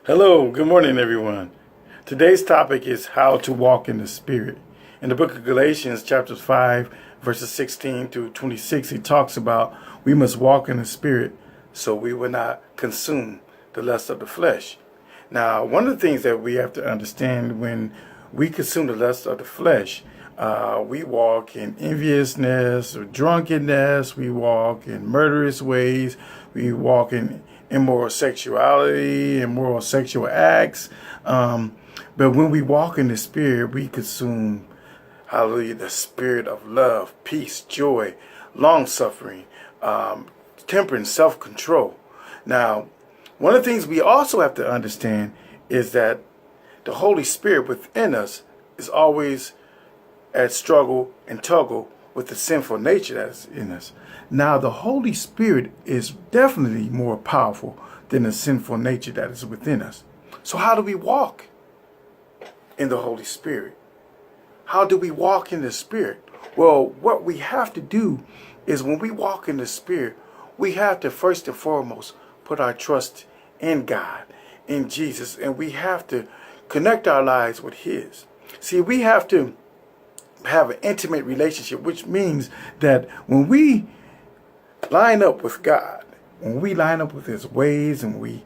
Hello, good morning, everyone. Today's topic is how to walk in the Spirit. In the book of Galatians, chapter 5, verses 16 through 26, he talks about we must walk in the Spirit so we will not consume the lust of the flesh. Now, one of the things that we have to understand when we consume the lust of the flesh, we walk in enviousness or drunkenness, we walk in murderous ways, we walk in immoral sexuality, immoral sexual acts. But when we walk in the Spirit, we consume, hallelujah, the spirit of love, peace, joy, long-suffering, temperance, self-control. Now, one of the things we also have to understand is that the Holy Spirit within us is always at struggle and tuggle with the sinful nature that's in us. Now, the Holy Spirit is definitely more powerful than the sinful nature that is within us. So how do we walk in the Holy Spirit? How do we walk in the Spirit? Well, what we have to do is when we walk in the Spirit, we have to first and foremost put our trust in God, in Jesus, and we have to connect our lives with His. See, we have to have an intimate relationship, which means that when we line up with God, when we line up with His ways, and we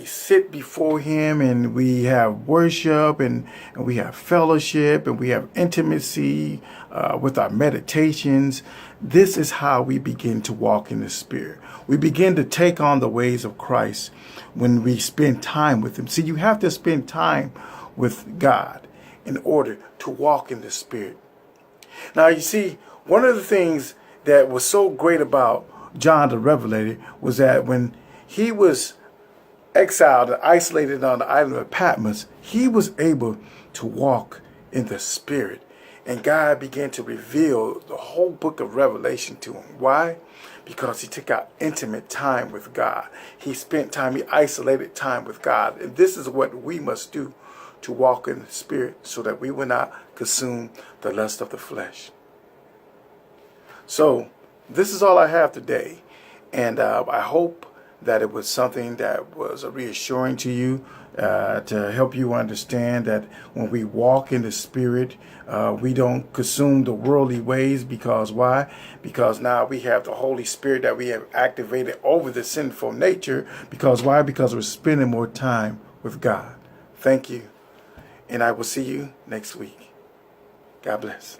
sit before Him, and we have worship, and we have fellowship, and we have intimacy with our meditations, this is how we begin to walk in the Spirit. We begin to take on the ways of Christ when we spend time with Him. See, you have to spend time with God in order to walk in the Spirit. Now, you see, one of the things that was so great about John the Revelator was that when he was exiled and isolated on the island of Patmos, he was able to walk in the Spirit. And God began to reveal the whole book of Revelation to him. Why? Because he took out intimate time with God. He spent time, he isolated time with God. And this is what we must do to walk in the Spirit so that we will not consume the lust of the flesh. So, this is all I have today. And I hope that it was something that was reassuring to you, to help you understand that when we walk in the Spirit, we don't consume the worldly ways. Because why? Because now we have the Holy Spirit that we have activated over the sinful nature. Because why? Because we're spending more time with God. Thank you. And I will see you next week. God bless.